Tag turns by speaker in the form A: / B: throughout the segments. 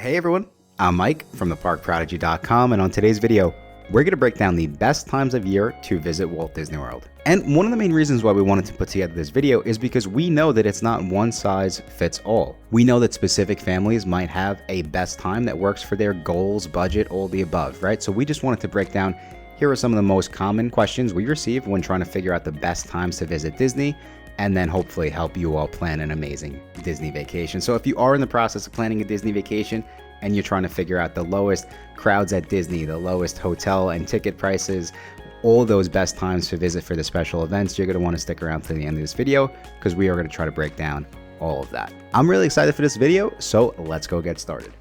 A: Hey everyone, I'm Mike from theparkprodigy.com, and on today's video, we're going to break down the best times of year to visit Walt Disney World. And one of the main reasons why we wanted to put together this video is because we know that it's not one size fits all. We know that specific families might have a best time that works for their goals, budget, all the above, right? So we just wanted to break down, here are some of the most common questions we receive when trying to figure out the best times to visit Disney, and then hopefully help you all plan an amazing Disney vacation. So if you are in the process of planning a Disney vacation and you're trying to figure out the lowest crowds at Disney, the lowest hotel and ticket prices, all those best times to visit for the special events, you're going to want to stick around to the end of this video because we are going to try to break down all of that. I'm really excited for this video, so let's go get started.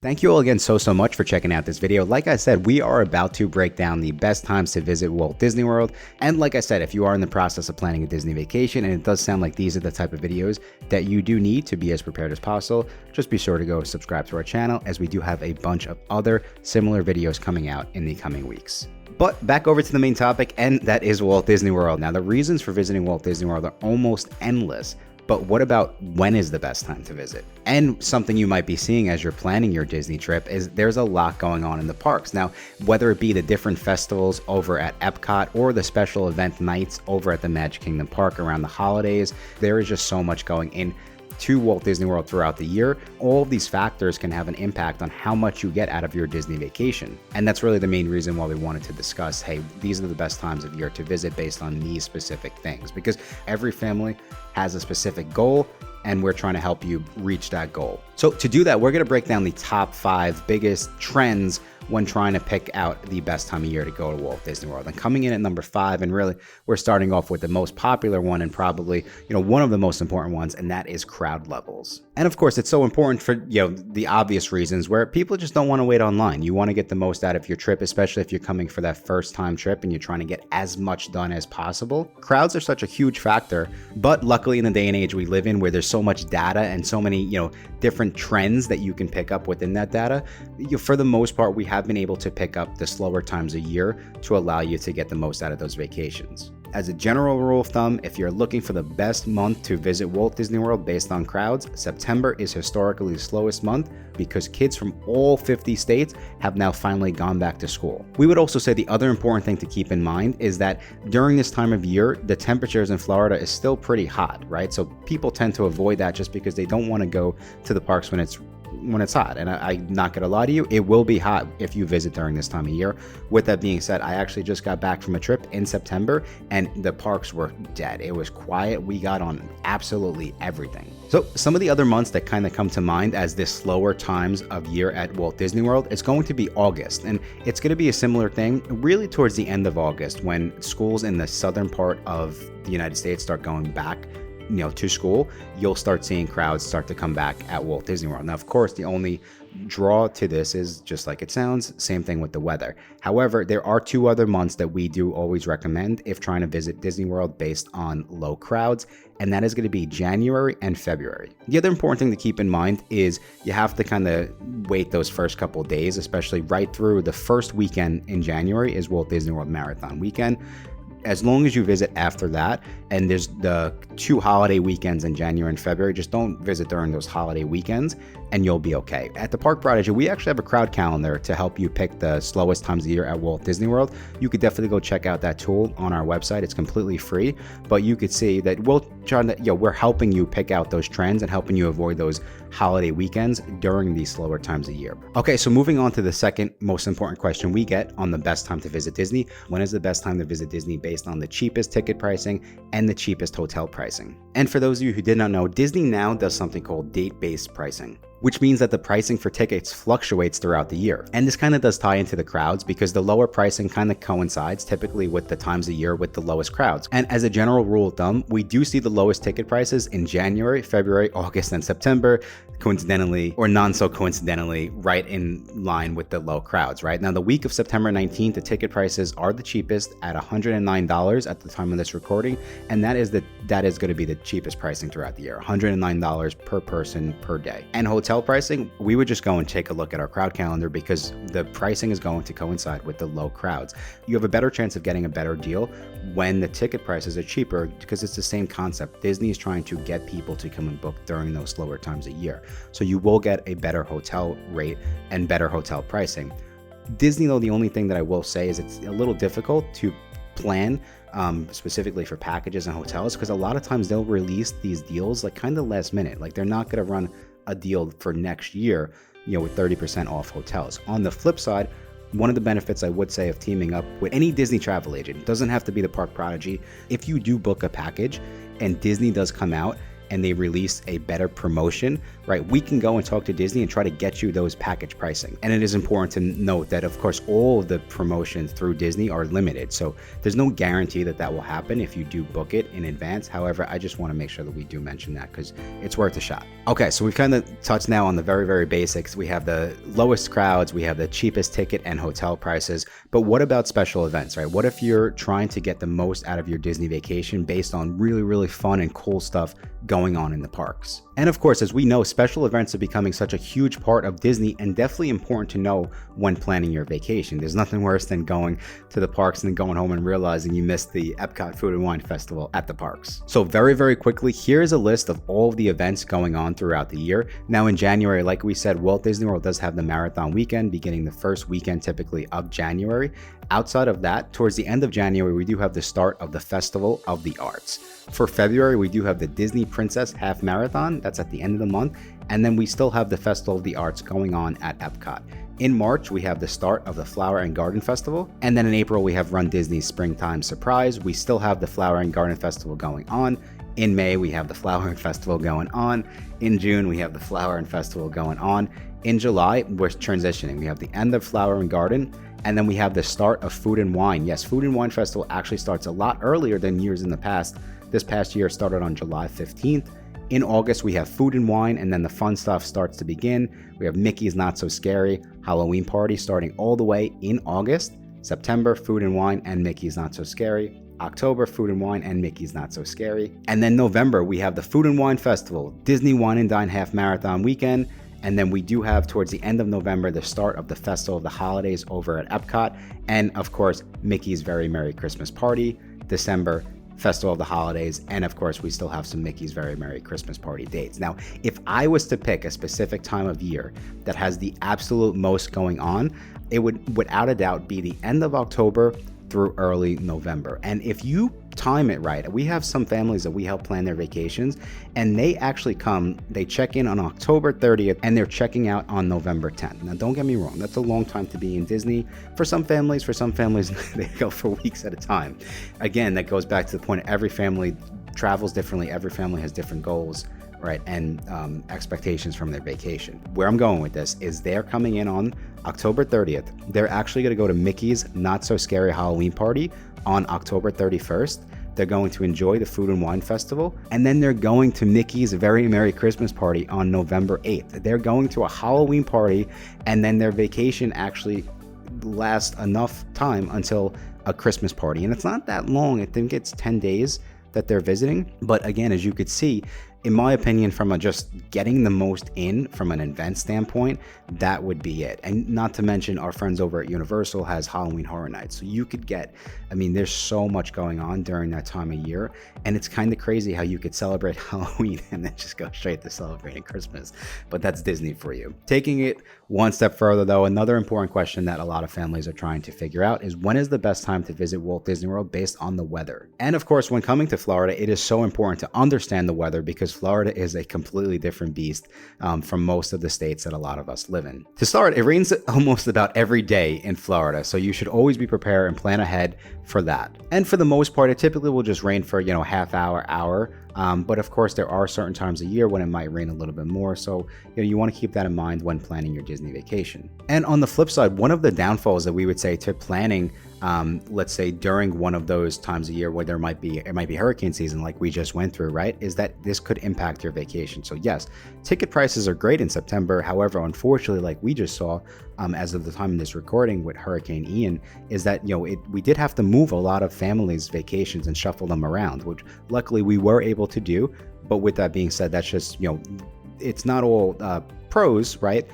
A: Thank you all again so much for checking out this video. Like I said, we are about to break down the best times to visit Walt Disney World. And like I said, if you are in the process of planning a Disney vacation, and it does sound like these are the type of videos that you do need to be as prepared as possible, just be sure to go subscribe to our channel, as we do have a bunch of other similar videos coming out in the coming weeks. But back over to the main topic, and that is Walt Disney World. Now, the reasons for visiting Walt Disney World are almost endless. But what about when is the best time to visit? And something you might be seeing as you're planning your Disney trip is there's a lot going on in the parks. Now, whether it be the different festivals over at Epcot or the special event nights over at the Magic Kingdom Park around the holidays, there is just so much going in to Walt Disney World throughout the year. All of these factors can have an impact on how much you get out of your Disney vacation. And that's really the main reason why we wanted to discuss, hey, these are the best times of year to visit based on these specific things, because every family has a specific goal and we're trying to help you reach that goal. So to do that, we're going to break down the top 5 biggest trends when trying to pick out the best time of year to go to Walt Disney World. And coming in at number 5, and really we're starting off with the most popular one and probably, one of the most important ones, and that is crowd levels. And of course, it's so important for, the obvious reasons where people just don't want to wait online. You want to get the most out of your trip, especially if you're coming for that first time trip and you're trying to get as much done as possible. Crowds are such a huge factor, but luckily in the day and age we live in, where there's so much data and so many, different trends that you can pick up within that data, for the most part, we have been able to pick up the slower times of year to allow you to get the most out of those vacations. As a general rule of thumb, if you're looking for the best month to visit Walt Disney World based on crowds, September is historically the slowest month because kids from all 50 states have now finally gone back to school. We would also say the other important thing to keep in mind is that during this time of year, the temperatures in Florida is still pretty hot, right? So people tend to avoid that just because they don't want to go to the parks when it's hot. And I'm not gonna lie to you, it will be hot if you visit during this time of year. With that being said, I actually just got back from a trip in September and the parks were dead. It was quiet. We got on absolutely everything. So some of the other months that kind of come to mind as this slower times of year at Walt Disney World is going to be August. And it's going to be a similar thing really towards the end of August, when schools in the southern part of the United States start going back to school. You'll start seeing crowds start to come back at Walt Disney World. Now, of course, the only draw to this is just like it sounds, same thing with the weather. However, there are 2 other months that we do always recommend if trying to visit Disney World based on low crowds, and that is going to be January and February. The other important thing to keep in mind is you have to kind of wait those first couple days, especially right through the first weekend in January is Walt Disney World Marathon Weekend. As long as you visit after that, and there's the 2 holiday weekends in January and February, just don't visit during those holiday weekends and you'll be okay. At the Park Prodigy, we actually have a crowd calendar to help you pick the slowest times of the year at Walt Disney World. You could definitely go check out that tool on our website. It's completely free, but you could see that we're helping you pick out those trends and helping you avoid those holiday weekends during these slower times of year. Okay, so moving on to the second most important question we get on the best time to visit Disney. When is the best time to visit Disney based on the cheapest ticket pricing and the cheapest hotel pricing? And for those of you who did not know, Disney now does something called date-based pricing, which means that the pricing for tickets fluctuates throughout the year. And this kind of does tie into the crowds because the lower pricing kind of coincides typically with the times of year with the lowest crowds. And as a general rule of thumb, we do see the lowest ticket prices in January, February, August, and September, coincidentally or non so coincidentally, right in line with the low crowds, right? Now, the week of September 19th, the ticket prices are the cheapest at $109 at the time of this recording. And that is going to be the cheapest pricing throughout the year, $109 per person per day. And hotel hotel pricing, we would just go and take a look at our crowd calendar because the pricing is going to coincide with the low crowds. You have a better chance of getting a better deal when the ticket prices are cheaper because it's the same concept. Disney is trying to get people to come and book during those slower times of year. So you will get a better hotel rate and better hotel pricing. Disney, though, the only thing that I will say is it's a little difficult to plan specifically for packages and hotels because a lot of times they'll release these deals like kind of last minute. Like they're not going to run a deal for next year, with 30% off hotels. On the flip side, one of the benefits I would say of teaming up with any Disney travel agent, it doesn't have to be the Park Prodigy. If you do book a package and Disney does come out and they release a better promotion, right, we can go and talk to Disney and try to get you those package pricing. And it is important to note that, of course, all of the promotions through Disney are limited. So there's no guarantee that that will happen if you do book it in advance. However, I just want to make sure that we do mention that because it's worth a shot. Okay, so we've kind of touched now on the very, very basics. We have the lowest crowds, we have the cheapest ticket and hotel prices, but what about special events, right? What if you're trying to get the most out of your Disney vacation based on really, really fun and cool stuff going on in the parks? And of course, as we know, special events are becoming such a huge part of Disney and definitely important to know when planning your vacation. There's nothing worse than going to the parks and then going home and realizing you missed the Epcot Food and Wine Festival at the parks. So very, very quickly, here's a list of all of the events going on throughout the year. Now in January, like we said, Walt Disney World does have the marathon weekend beginning the first weekend typically of January. Outside of that, towards the end of January, we do have the start of the Festival of the Arts. For February, we do have the Disney Princess Half Marathon. That's at the end of the month. And then we still have the Festival of the Arts going on at Epcot. In March, we have the start of the Flower and Garden Festival. And then in April, we have Run Disney's Springtime Surprise. We still have the Flower and Garden Festival going on. In May, we have the Flower and Festival going on. In June, we have the Flower and Festival going on. In July, we're transitioning. We have the end of Flower and Garden. And then we have the start of Food and Wine. Yes, Food and Wine Festival actually starts a lot earlier than years in the past. This past year started on July 15th. In August, we have Food and Wine, and then the fun stuff starts to begin. We have Mickey's Not So Scary Halloween Party starting all the way in August. September, Food and Wine and Mickey's Not So Scary. October, Food and Wine and Mickey's Not So Scary. And then November, we have the Food and Wine Festival, Disney Wine and Dine Half Marathon Weekend. And then we do have towards the end of November, the start of the Festival of the Holidays over at Epcot. And of course, Mickey's Very Merry Christmas Party, December, Festival of the Holidays. And of course, we still have some Mickey's Very Merry Christmas Party dates. Now, if I was to pick a specific time of year that has the absolute most going on, it would without a doubt be the end of October through early November. And if you time it right, we have some families that we help plan their vacations and they actually come, they check in on October 30th and they're checking out on November 10th. Now don't get me wrong, that's a long time to be in Disney. For some families they go for weeks at a time. Again, that goes back to the point, every family travels differently, every family has different goals, right, and expectations from their vacation. Where I'm going with this is they're coming in on October 30th. They're actually going to go to Mickey's Not So Scary Halloween Party on October 31st. They're going to enjoy the Food and Wine Festival, and then they're going to Mickey's Very Merry Christmas Party on November 8th. They're going to a Halloween party, and then their vacation actually lasts enough time until a Christmas party. And it's not that long. I think it's 10 days that they're visiting. But again, as you could see, in my opinion, from just getting the most in from an event standpoint, that would be it. And not to mention our friends over at Universal has Halloween Horror Nights. So you could get, there's so much going on during that time of year. And it's kind of crazy how you could celebrate Halloween and then just go straight to celebrating Christmas. But that's Disney for you. Taking it one step further though, another important question that a lot of families are trying to figure out is when is the best time to visit Walt Disney World based on the weather? And of course, when coming to Florida, it is so important to understand the weather because Florida is a completely different beast from most of the states that a lot of us live in. To start, it rains almost about every day in Florida, so you should always be prepared and plan ahead for that. And for the most part, it typically will just rain for, half hour. But of course, there are certain times of year when it might rain a little bit more. So, you want to keep that in mind when planning your Disney vacation. And on the flip side, one of the downfalls that we would say to planning, let's say during one of those times of year where it might be hurricane season like we just went through, right, is that this could impact your vacation. So yes, ticket prices are great in September. However, unfortunately, like we just saw, as of the time of this recording with Hurricane Ian, is that, we did have to move a lot of families' vacations and shuffle them around, which luckily we were able to do. But with that being said, that's just, it's not all pros, right?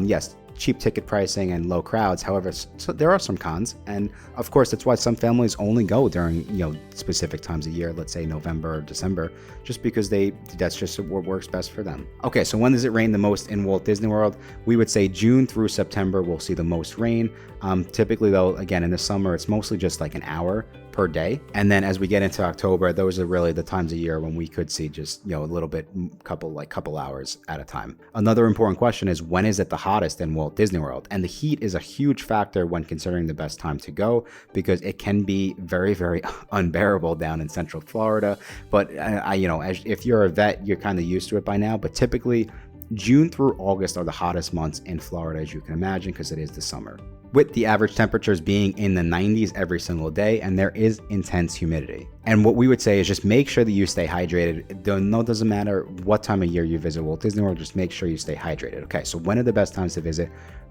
A: Yes, cheap ticket pricing and low crowds. However, so there are some cons, and of course that's why some families only go during specific times of year, let's say November or December, just because that's just what works best for them. Okay, so when does it rain the most in Walt Disney World? We would say June through September we'll see the most rain. Typically though, again in the summer it's mostly just like an hour per day, and then as we get into October, those are really the times of year when we could see just a little bit, couple hours at a time. Another important question is, when is it the hottest in Walt Disney World? And the heat is a huge factor when considering the best time to go, because it can be very, very unbearable down in Central Florida. But if you're a vet, you're kind of used to it by now. But typically June through August are the hottest months in Florida, as you can imagine, because it is the summer, with the average temperatures being in the 90s every single day, and there is intense humidity. And what we would say is just make sure that you stay hydrated. It doesn't matter what time of year you visit Walt Disney World, just make sure you stay hydrated. Okay, so when are the best times to visit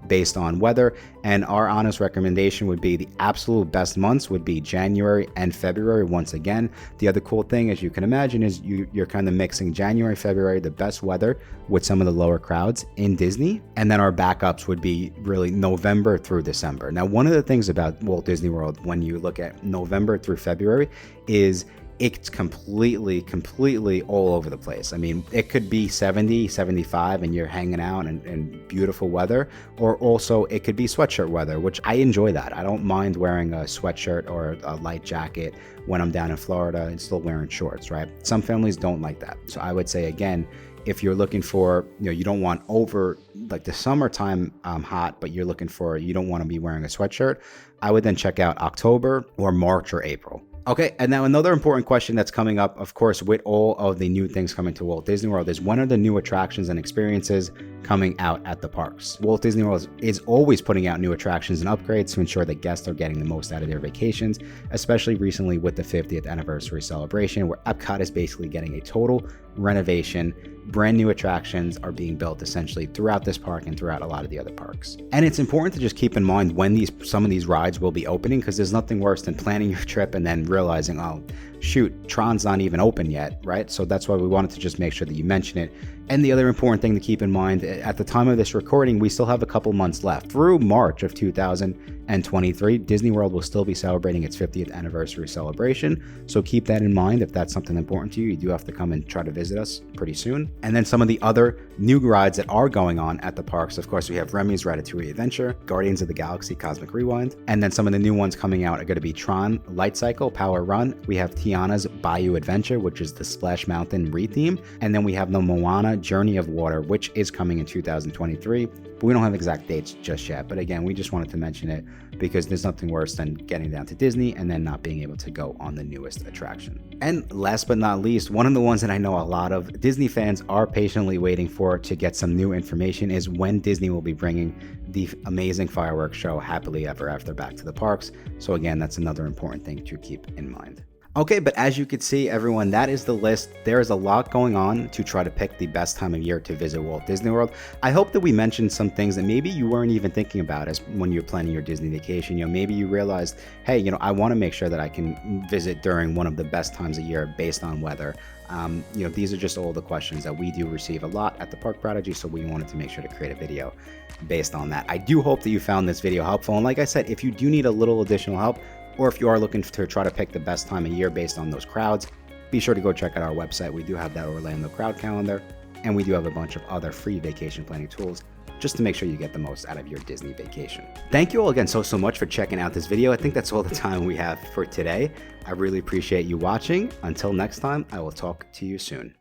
A: based on weather? And our honest recommendation would be the absolute best months would be January and February. Once again, the other cool thing, as you can imagine, is you're kind of mixing January, February, the best weather, with some of the lower crowds in Disney. And then our backups would be really November through December. Now, one of the things about Walt Disney World when you look at November through February is it's completely all over the place. I mean, it could be 70, 75 and you're hanging out in beautiful weather, or also it could be sweatshirt weather, which I enjoy that. I don't mind wearing a sweatshirt or a light jacket when I'm down in Florida and still wearing shorts, right? Some families don't like that. So I would say, again, if you're looking for, you don't want over like the summertime hot, but you don't want to be wearing a sweatshirt, I would then check out October or March or April. Okay, and now another important question that's coming up, of course, with all of the new things coming to Walt Disney World is, when are the new attractions and experiences coming out at the parks? Walt Disney World is always putting out new attractions and upgrades to ensure that guests are getting the most out of their vacations, especially recently with the 50th anniversary celebration, where Epcot is basically getting a total renovation. Brand new attractions are being built essentially throughout this park and throughout a lot of the other parks. And it's important to just keep in mind when some of these rides will be opening, because there's nothing worse than planning your trip and then realizing, oh shoot, Tron's not even open yet, right? So that's why we wanted to just make sure that you mention it. And the other important thing to keep in mind, at the time of this recording, we still have a couple months left. Through March of 2023, Disney World will still be celebrating its 50th anniversary celebration. So keep that in mind. If that's something important to you, you do have to come and try to visit us pretty soon. And then some of the other new rides that are going on at the parks, of course, we have Remy's Ratatouille Adventure, Guardians of the Galaxy Cosmic Rewind, and then some of the new ones coming out are going to be Tron Light Cycle Power Run. We have Tiana's Bayou Adventure, which is the Splash Mountain re-theme, and then we have the Moana Journey of Water, which is coming in 2023, but we don't have exact dates just yet. But again, we just wanted to mention it because there's nothing worse than getting down to Disney and then not being able to go on the newest attraction. And last but not least, one of the ones that I know a lot of Disney fans are patiently waiting for to get some new information is when Disney will be bringing the amazing fireworks show Happily Ever After back to the parks. So again, that's another important thing to keep in mind. Okay, but as you can see, everyone, that is the list. There is a lot going on to try to pick the best time of year to visit Walt Disney World. I hope that we mentioned some things that maybe you weren't even thinking about as when you're planning your Disney vacation. Maybe you realized, hey, I want to make sure that I can visit during one of the best times of year based on weather. These are just all the questions that we do receive a lot at the Park Prodigy, so we wanted to make sure to create a video based on that. I do hope that you found this video helpful, and like I said, if you do need a little additional help, or if you are looking to try to pick the best time of year based on those crowds, be sure to go check out our website. We do have that Orlando crowd calendar, and we do have a bunch of other free vacation planning tools just to make sure you get the most out of your Disney vacation. Thank you all again so much for checking out this video. I think that's all the time we have for today. I really appreciate you watching. Until next time, I will talk to you soon.